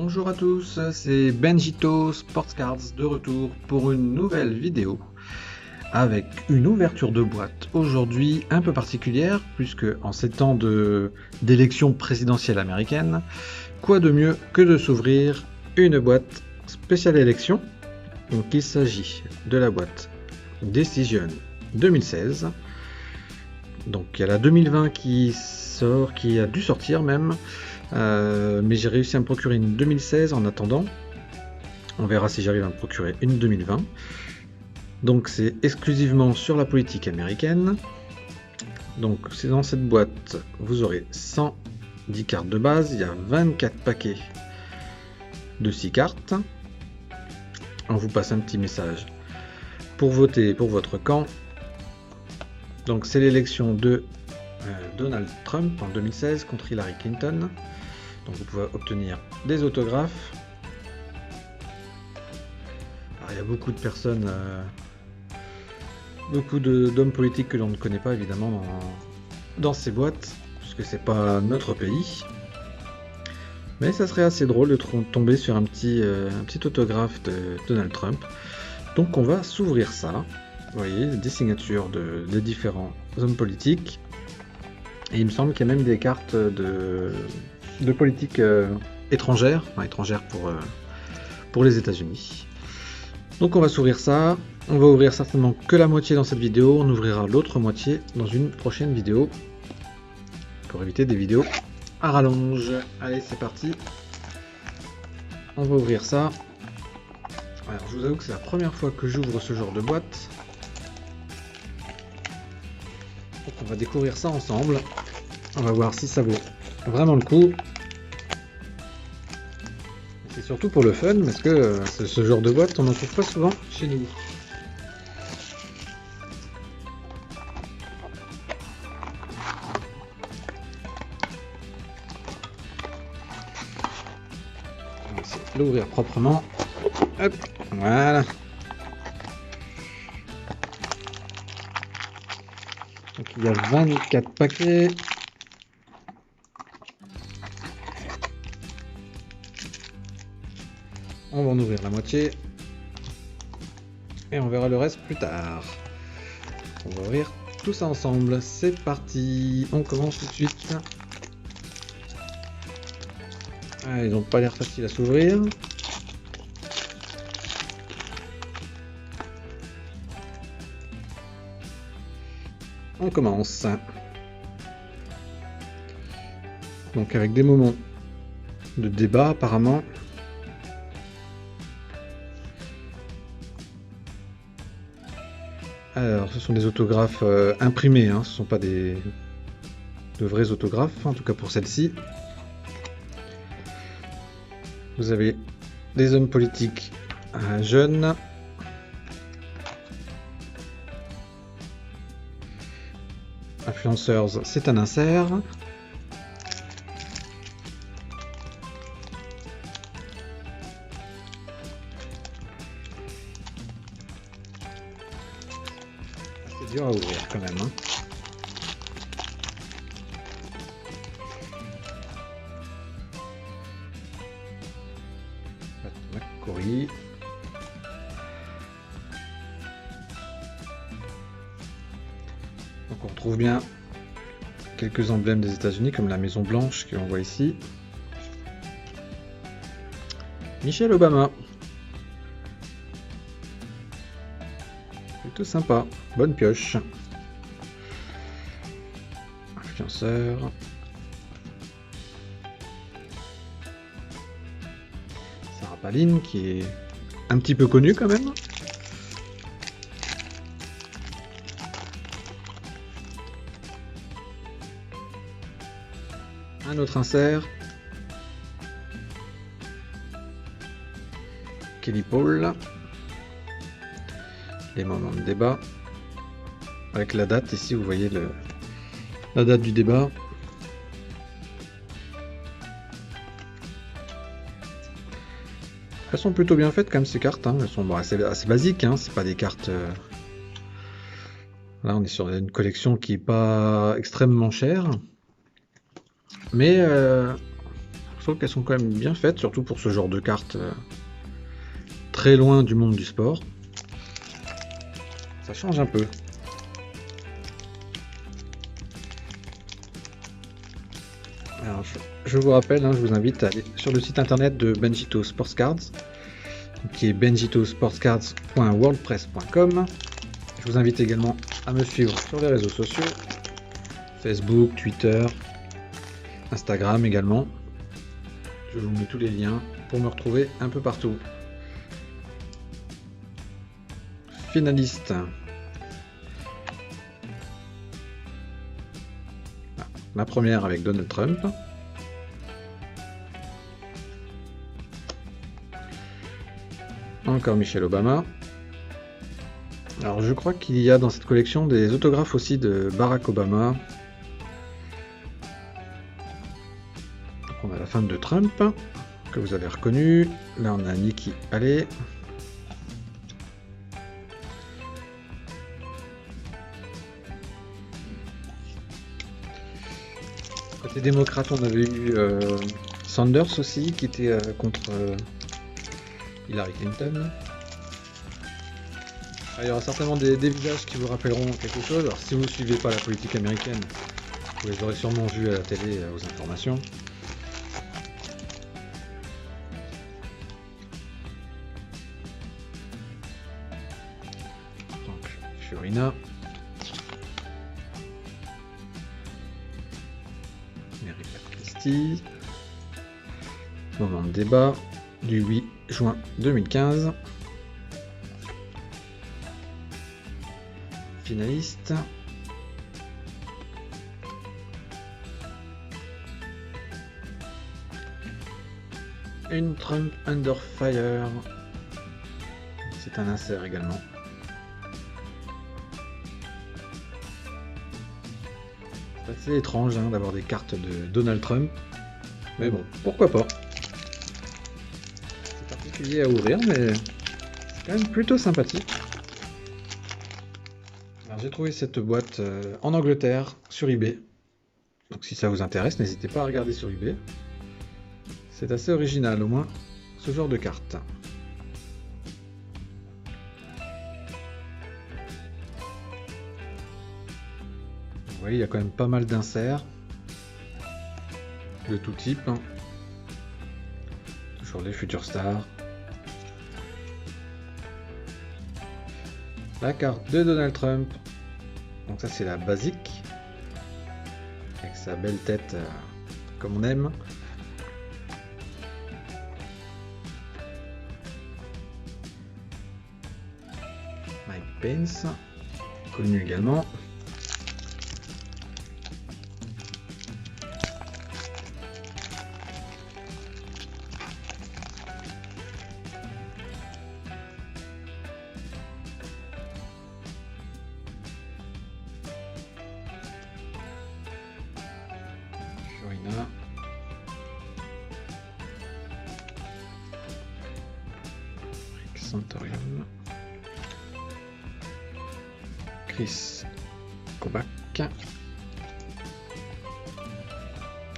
Bonjour à tous, c'est Benjito Sportscards de retour pour une nouvelle vidéo avec une ouverture de boîte aujourd'hui un peu particulière puisque en ces temps d'élection présidentielle américaine, quoi de mieux que de s'ouvrir une boîte spéciale élection. Donc il s'agit de la boîte Decision 2016. Donc il y a la 2020 qui sort, qui a dû sortir même. Mais j'ai réussi à me procurer une 2016 en attendant. On verra si j'arrive à me procurer une 2020. Donc c'est exclusivement sur la politique américaine. Donc c'est dans cette boîte, vous aurez 110 cartes de base, il y a 24 paquets de 6 cartes. On vous passe un petit message pour voter pour votre camp. Donc c'est l'élection de Donald Trump en 2016 contre Hillary Clinton. Donc vous pouvez obtenir des autographes. Alors, il y a beaucoup de personnes, beaucoup d'hommes politiques que l'on ne connaît pas évidemment dans ces boîtes, puisque c'est pas notre pays. Mais ça serait assez drôle de tomber sur un petit autographe de Donald Trump. Donc on va s'ouvrir ça. Vous voyez, des signatures de différents hommes politiques. Et il me semble qu'il y a même des cartes de politique étrangère, enfin étrangère pour les États-Unis. Donc on va s'ouvrir ça. On va ouvrir certainement que la moitié dans cette vidéo. On ouvrira l'autre moitié dans une prochaine vidéo pour éviter des vidéos à rallonge. Allez, c'est parti. On va ouvrir ça. Alors je vous avoue que c'est la première fois que j'ouvre ce genre de boîte. Donc on va découvrir ça ensemble. On va voir si ça vaut vraiment le coup. C'est surtout pour le fun, parce que ce genre de boîte, on n'en trouve pas souvent chez nous. On va essayer de l'ouvrir proprement. Hop, voilà. Donc il y a 24 paquets. On va en ouvrir la moitié. Et on verra le reste plus tard. On va ouvrir tout ça ensemble. C'est parti. On commence tout de suite. Ah, ils n'ont pas l'air faciles à s'ouvrir. On commence. Donc avec des moments de débat apparemment. Alors, ce sont des autographes imprimés, hein, ce ne sont pas de vrais autographes, en tout cas pour celle-ci. Vous avez des hommes politiques jeunes. Influencers, c'est un insert. C'est dur à ouvrir quand même. Hein. McCory. Donc on retrouve bien quelques emblèmes des États-Unis comme la Maison Blanche que l'on voit ici. Michelle Obama. Plutôt sympa, bonne pioche. Influenceur. Sarah Palin qui est un petit peu connue quand même. Un autre insert. Kelly Paul. Les moments de débat. Avec la date, ici vous voyez la date du débat. Elles sont plutôt bien faites quand même ces cartes. Hein. Elles sont assez basiques, hein. C'est pas des cartes... Là on est sur une collection qui est pas extrêmement chère. Mais trouve qu'elles sont quand même bien faites, surtout pour ce genre de cartes très loin du monde du sport. Ça change un peu. Alors, je vous rappelle, hein, je vous invite à aller sur le site internet de Benjito Sports Cards, qui est benjitosportscards.wordpress.com. Je vous invite également à me suivre sur les réseaux sociaux, Facebook, Twitter, Instagram également. Je vous mets tous les liens pour me retrouver un peu partout. Finaliste. La première avec Donald Trump. Encore Michelle Obama. Alors je crois qu'il y a dans cette collection des autographes aussi de Barack Obama. Donc on a la femme de Trump, que vous avez reconnu. Là on a Nikki Haley. Côté démocrate, on avait eu Sanders aussi, qui était contre Hillary Clinton. Il y aura certainement des visages qui vous rappelleront quelque chose. Alors si vous ne suivez pas la politique américaine, vous les aurez sûrement vus à la télé aux informations. Donc, Fiorina. Mary Christie. Moment de débat du 8 juin 2015. Finaliste. Une Trump Under Fire. C'est un insert également. C'est assez étrange hein, d'avoir des cartes de Donald Trump. Mais bon, pourquoi pas. C'est particulier à ouvrir, mais c'est quand même plutôt sympathique. J'ai trouvé cette boîte en Angleterre sur eBay. Donc si ça vous intéresse, n'hésitez pas à regarder sur eBay. C'est assez original au moins, ce genre de carte. Vous voyez, il y a quand même pas mal d'inserts. De tout type. Hein. Toujours des futures stars. La carte de Donald Trump. Donc ça c'est la basique. Avec sa belle tête comme on aime. Mike Pence. Connu également. Fiorina. Rick Santorum. Chris Kobach.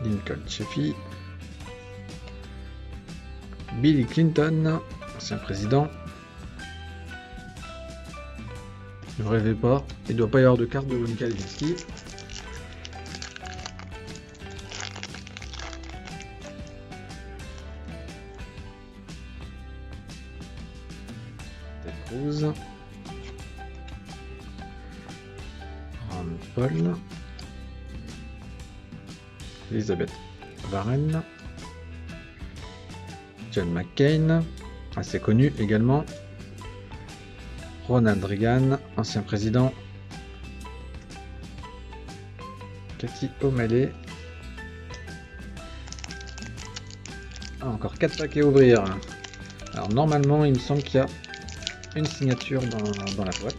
Lincoln Chafee. Bill Clinton, ancien président. Ne rêvez pas, il ne doit pas y avoir de carte de Monica Lewinsky. Ted Cruz. Ron Paul. Elizabeth Warren. John McCain, assez connu également. Ronald Reagan, ancien président. Cathy O'Malley. Ah, encore 4 paquets à ouvrir. Alors normalement, il me semble qu'il y a une signature dans la boîte.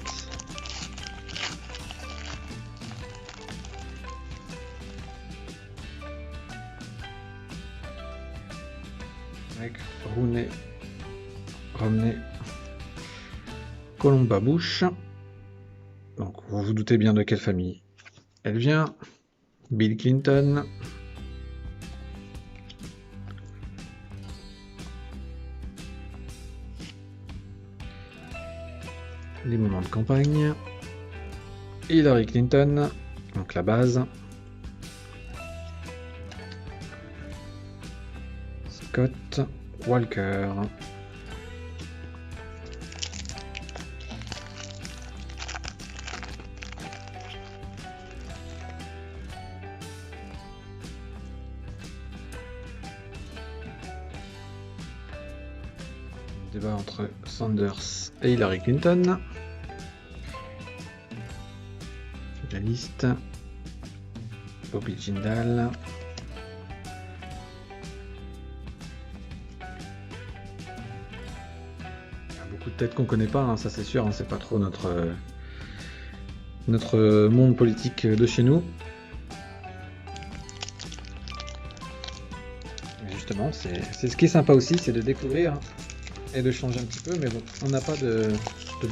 Avec Romney, Colomba Bush. Donc vous vous doutez bien de quelle famille elle vient. Bill Clinton. les moments de campagne, Hillary Clinton, donc la base, Scott Walker, débat entre Sanders et Hillary Clinton. La liste. Bobby Jindal. Il y a beaucoup de têtes qu'on connaît pas, hein, ça c'est sûr, hein, c'est pas trop notre monde politique de chez nous. Mais justement, c'est ce qui est sympa aussi, c'est de découvrir et de changer un petit peu, mais bon, on n'a pas de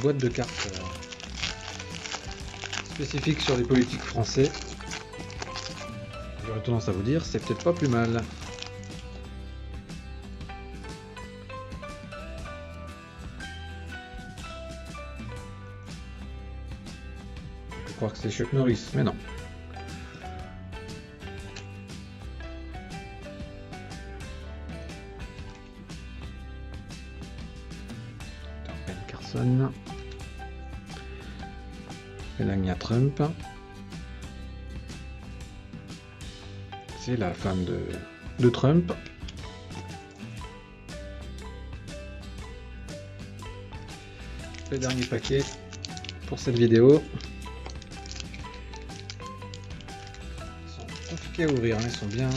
boîte de cartes spécifique sur les politiques français. J'aurais tendance à vous dire, c'est peut-être pas plus mal. Je crois que c'est Chuck Norris, mais non. Ben Carson. Melania Trump. C'est la femme de Trump. Le dernier paquet pour cette vidéo. Ils sont compliqués à ouvrir, hein. Ils sont bien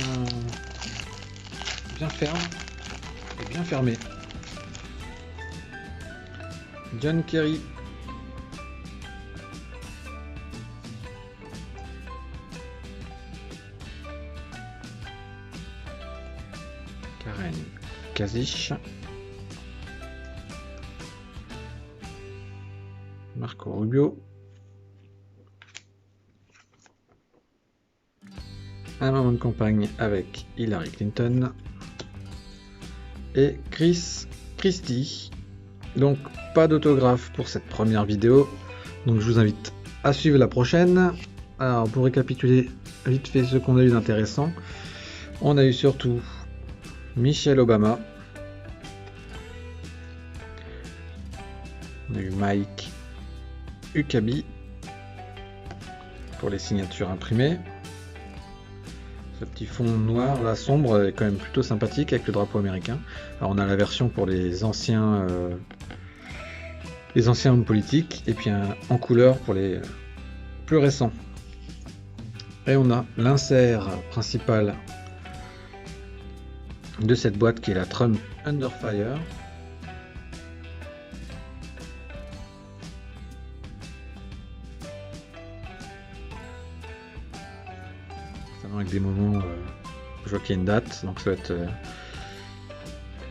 fermes et bien fermés. John Kerry. Karen Kasich. Marco Rubio. Un moment de campagne avec Hillary Clinton. Et Chris Christie. Donc pas d'autographe pour cette première vidéo. Donc je vous invite à suivre la prochaine. Alors pour récapituler vite fait ce qu'on a eu d'intéressant. On a eu surtout Michelle Obama. On a eu Mike Huckabee pour les signatures imprimées. Ce petit fond noir là sombre est quand même plutôt sympathique avec le drapeau américain. Alors on a la version pour les anciens hommes politiques et puis en couleur pour les plus récents. Et on a l'insert principal de cette boîte qui est la Trump Under Fire. Avec des moments, je vois qu'il y a une date, donc ça va être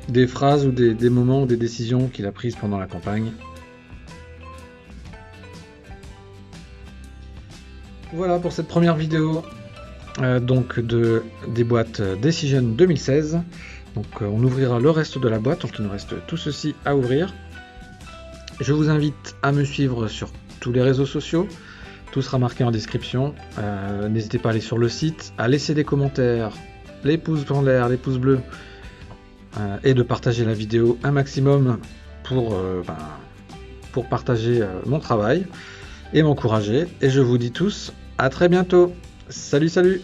des phrases ou des moments ou des décisions qu'il a prises pendant la campagne. Voilà pour cette première vidéo donc des boîtes Decision 2016. Donc on ouvrira le reste de la boîte, donc il nous reste tout ceci à ouvrir. Je vous invite à me suivre sur tous les réseaux sociaux. Tout sera marqué en description. N'hésitez pas à aller sur le site, à laisser des commentaires, les pouces en l'air, les pouces bleus, et de partager la vidéo un maximum pour partager mon travail et m'encourager. Et je vous dis tous à très bientôt. Salut, salut!